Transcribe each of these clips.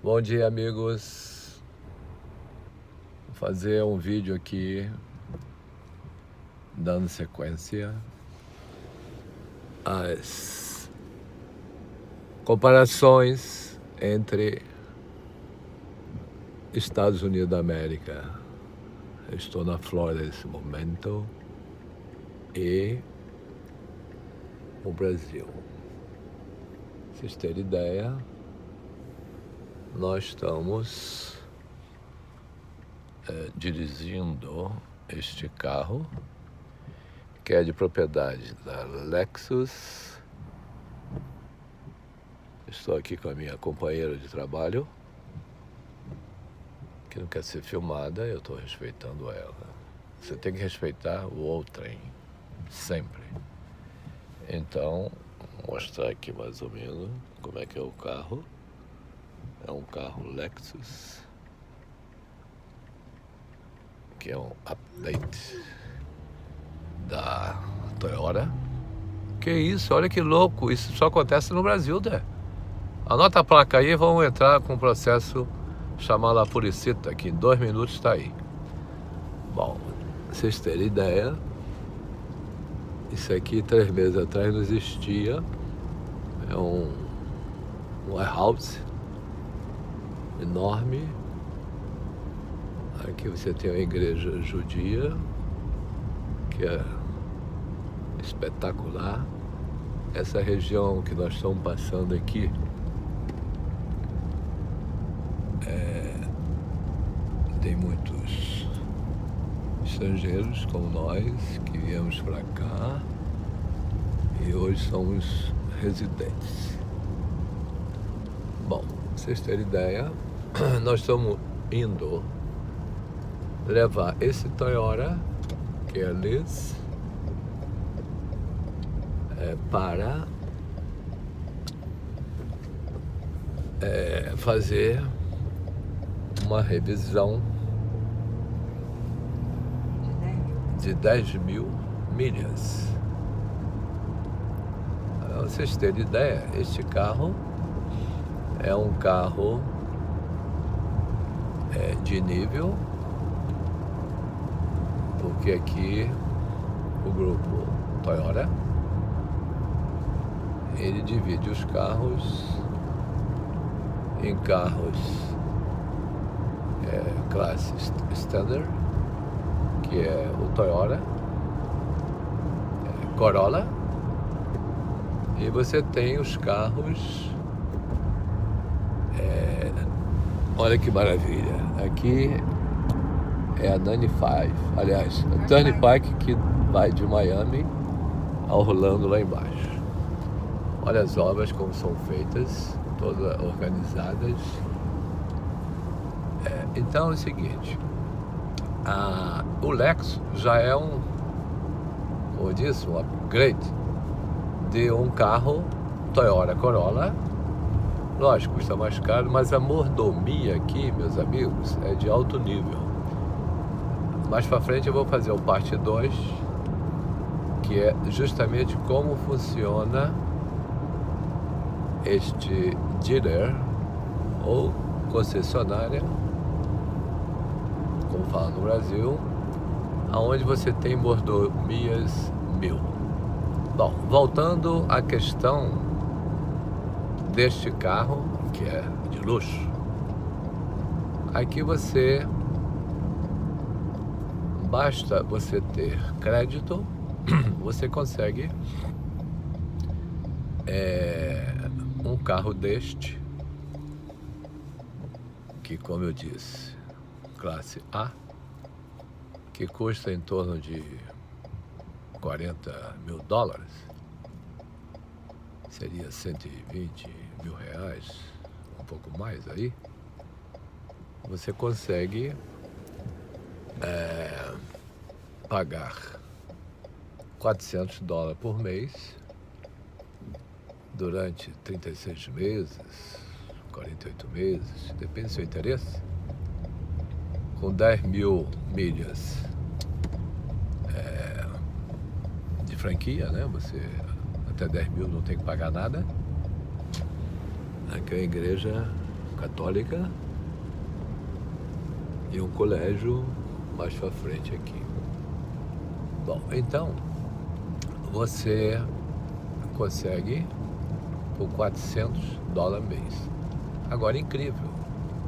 Bom dia, amigos. Vou fazer um vídeo aqui dando sequência às comparações entre Estados Unidos da América. Eu estou na Flórida nesse momento e o Brasil. Pra vocês terem ideia, nós estamos dirigindo este carro, que é de propriedade da Lexus. Estou aqui com a minha companheira de trabalho, que não quer ser filmada, eu estou respeitando ela. Você tem que respeitar o outrem, sempre. Então, vou mostrar aqui mais ou menos como é que é o carro. É um carro Lexus, que é um update da Toyota. Que isso, olha que louco, isso só acontece no Brasil, né? Anota a placa aí e vamos entrar com um processo chamado a Pulicita, que em 2 minutos está aí. Bom, vocês terem ideia, isso aqui 3 meses atrás não existia. É um warehouse enorme. Aqui você tem a igreja judia, que é espetacular. Essa região que nós estamos passando aqui tem muitos estrangeiros como nós que viemos para cá e hoje somos residentes. Bom, pra vocês terem ideia, nós estamos indo levar esse Toyota, que é Liz, para fazer uma revisão de 10.000 milhas. Para vocês terem ideia, este carro é um carro de nível, porque aqui o grupo Toyota, ele divide os carros em carros classe Standard, que é o Toyota Corolla, e você tem os carros, olha que maravilha, aqui é a 95, aliás, a Turnpike, que vai de Miami a Orlando lá embaixo. Olha as obras como são feitas, todas organizadas. Então é o seguinte, o Lexus já é como eu disse, um upgrade de um carro Toyota Corolla. Lógico, custa mais caro, mas a mordomia aqui, meus amigos, é de alto nível. Mais pra frente eu vou fazer o parte 2, que é justamente como funciona este dealer ou concessionária, como fala no Brasil, aonde você tem mordomias 1000. Bom, voltando à questão deste carro, que é de luxo, aqui basta você ter crédito, você consegue um carro deste, que, como eu disse, classe A, que custa em torno de 40 mil dólares, seria 120 mil reais, um pouco mais aí. Você consegue pagar 400 dólares por mês durante 36 meses, 48 meses, depende do seu interesse, com 10.000 milhas de franquia, né? Você até 10.000 não tem que pagar nada. Aqui é a igreja católica e um colégio mais para frente aqui. Bom, então você consegue por $400 mês. Agora, incrível,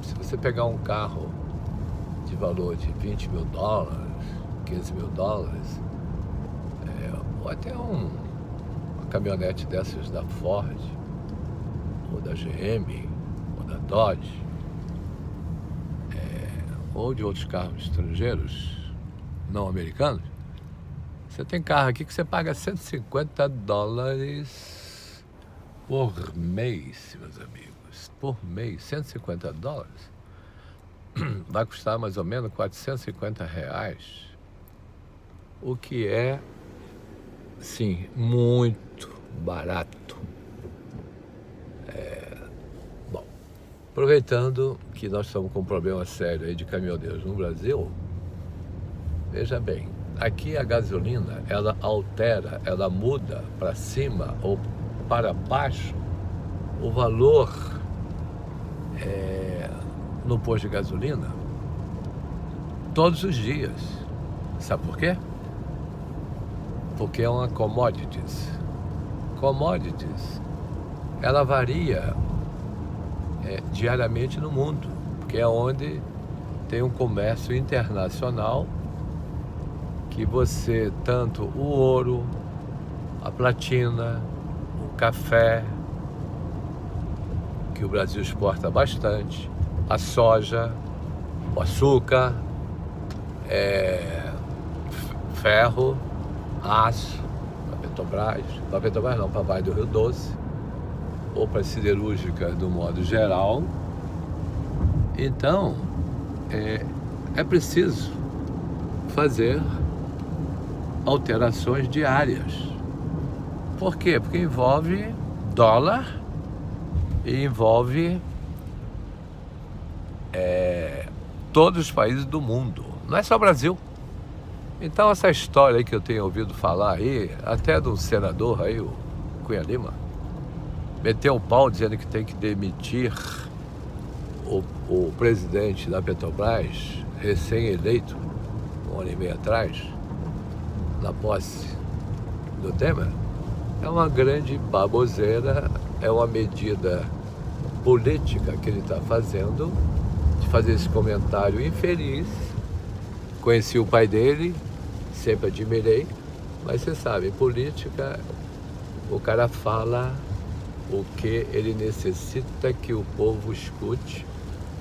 se você pegar um carro de valor de $20 mil, $15 mil, ou até uma caminhonete dessas da Ford, ou da GM, ou da Dodge, ou de outros carros estrangeiros, não americanos, você tem carro aqui que você paga $150 por mês, meus amigos. Por mês, $150. Vai custar mais ou menos R$450. O que é, sim, muito barato. Bom, aproveitando que nós estamos com um problema sério aí de caminhoneiros no Brasil, veja bem, aqui a gasolina, ela altera, ela muda para cima ou para baixo o valor no posto de gasolina todos os dias. Sabe por quê? Porque é uma commodities. Commodities, ela varia diariamente no mundo, porque é onde tem um comércio internacional que você, tanto o ouro, a platina, o café, que o Brasil exporta bastante, a soja, o açúcar, ferro, aço, para a Petrobras não, para a Vale do Rio Doce, ou para a siderúrgica do modo geral. Então, é preciso fazer alterações diárias. Por quê? Porque envolve dólar e envolve todos os países do mundo, não é só o Brasil. Então essa história aí que eu tenho ouvido falar aí, até do senador aí, o Cunha Lima, meteu o pau dizendo que tem que demitir o presidente da Petrobras, recém-eleito, um ano e meio atrás, na posse do Temer. É uma grande baboseira, é uma medida política que ele está fazendo, de fazer esse comentário infeliz. Conheci o pai dele, sempre admirei, mas você sabe, em política, o cara fala o que ele necessita que o povo escute,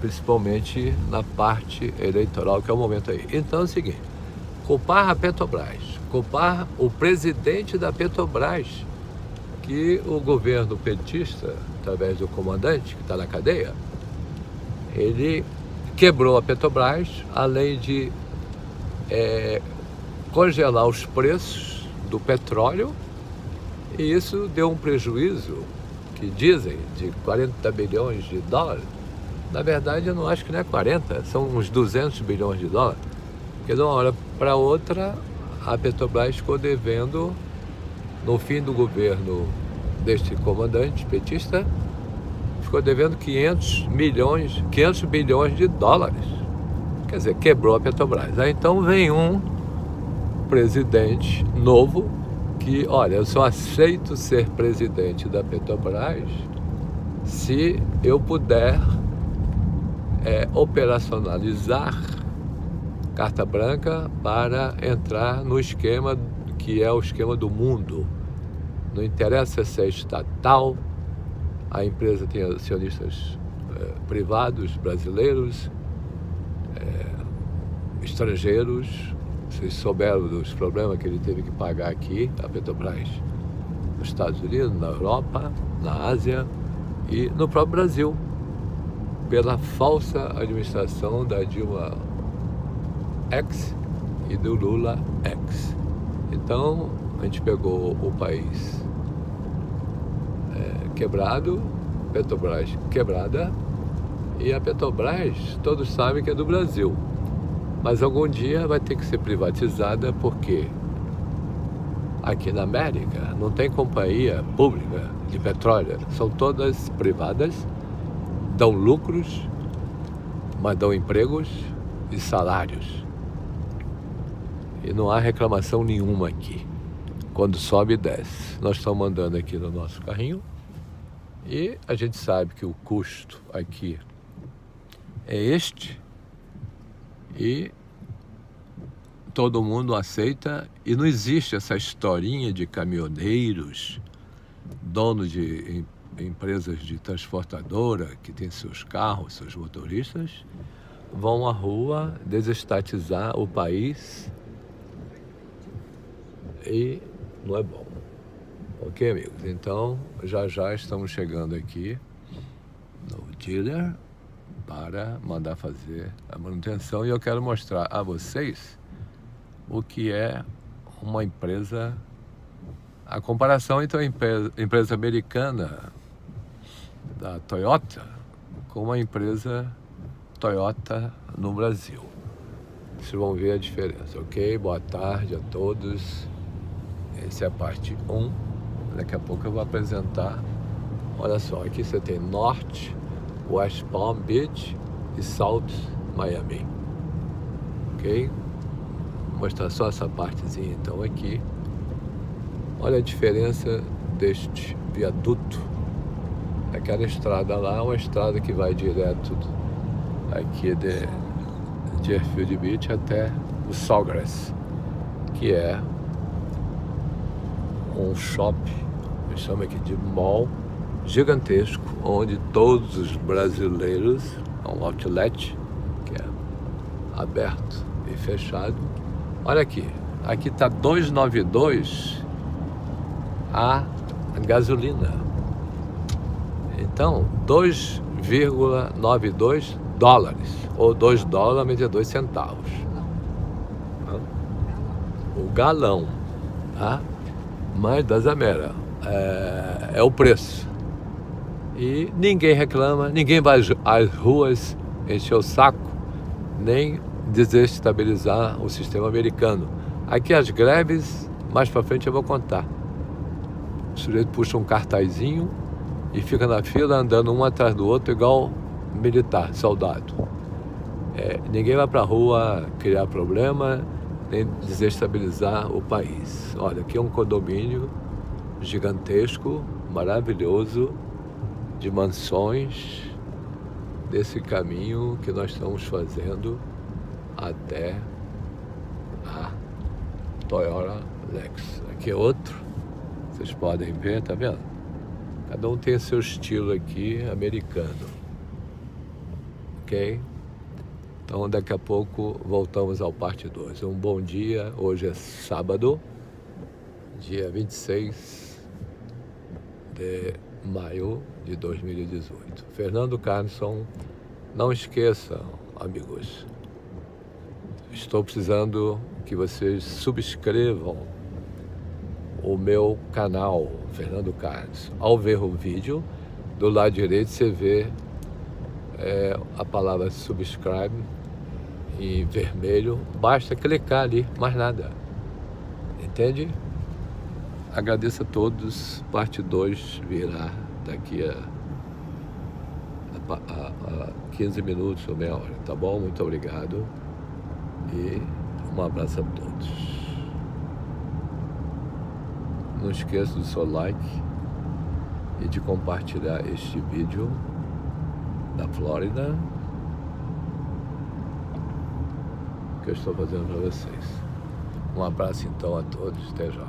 principalmente na parte eleitoral, que é o momento aí. Então é o seguinte, culpar a Petrobras, culpar o presidente da Petrobras, que o governo petista, através do comandante que está na cadeia, ele quebrou a Petrobras, além de congelar os preços do petróleo, e isso deu um prejuízo, que dizem, de $40 bilhões. Na verdade, eu não acho que não é 40, são uns $200 bilhões. Porque de uma hora para outra, a Petrobras ficou devendo, no fim do governo deste comandante petista, ficou devendo $500 bilhões. Quer dizer, quebrou a Petrobras. Aí então vem um presidente novo que, olha, eu só aceito ser presidente da Petrobras se eu puder operacionalizar carta branca para entrar no esquema que é o esquema do mundo. Não interessa se é estatal, a empresa tem acionistas privados, brasileiros, estrangeiros. Vocês souberam dos problemas que ele teve que pagar aqui, a Petrobras, nos Estados Unidos, na Europa, na Ásia e no próprio Brasil, pela falsa administração da Dilma X e do Lula X. Então, a gente pegou o país quebrado, Petrobras quebrada, e a Petrobras, todos sabem que é do Brasil. Mas algum dia vai ter que ser privatizada, porque aqui na América não tem companhia pública de petróleo, são todas privadas, dão lucros, mas dão empregos e salários. E não há reclamação nenhuma aqui. Quando sobe e desce. Nós estamos andando aqui no nosso carrinho e a gente sabe que o custo aqui é este e todo mundo aceita, e não existe essa historinha de caminhoneiros, donos de empresas de transportadora que tem seus carros, seus motoristas, vão à rua desestatizar o país e não é bom. Ok, amigos? Então, já estamos chegando aqui no dealer para mandar fazer a manutenção e eu quero mostrar a vocês o que é uma empresa, a comparação entre a empresa americana da Toyota com uma empresa Toyota no Brasil. Vocês vão ver a diferença, ok? Boa tarde a todos. Essa é a parte 1. Daqui a pouco eu vou apresentar. Olha só, aqui você tem Norte, West Palm Beach e South Miami. Ok? Vou mostrar só essa partezinha então aqui. Olha a diferença deste viaduto. Aquela estrada lá é uma estrada que vai direto aqui de Deerfield Beach até o Sawgrass, que é um shopping, eu chamo aqui de mall gigantesco, onde todos os brasileiros, um outlet que é aberto e fechado. Olha aqui está 2,92 a gasolina. Então, 2,92 dólares, ou 2 dólares, 92 centavos. O galão, tá? Mas das Américas, é o preço. E ninguém reclama, ninguém vai às ruas encher o saco, nem desestabilizar o sistema americano. Aqui as greves, mais pra frente eu vou contar. O sujeito puxa um cartazinho e fica na fila andando um atrás do outro igual militar, soldado. Ninguém vai pra rua criar problema, nem desestabilizar o país. Olha, aqui é um condomínio gigantesco, maravilhoso, de mansões, desse caminho que nós estamos fazendo até a Toyota Lexus. Aqui é outro, vocês podem ver, tá vendo? Cada um tem seu estilo aqui americano, ok? Então daqui a pouco voltamos ao parte 2. Um bom dia, hoje é sábado, dia 26 de maio de 2018. Fernando Carlson, não esqueçam, amigos, estou precisando que vocês subscrevam o meu canal, Fernando Carlson. Ao ver o vídeo, do lado direito você vê a palavra subscribe em vermelho, basta clicar ali, mais nada. Entende? Agradeço a todos, parte 2 virá daqui a 15 minutos ou meia hora, tá bom? Muito obrigado e um abraço a todos. Não esqueça do seu like e de compartilhar este vídeo da Flórida que eu estou fazendo para vocês. Um abraço então a todos, até já.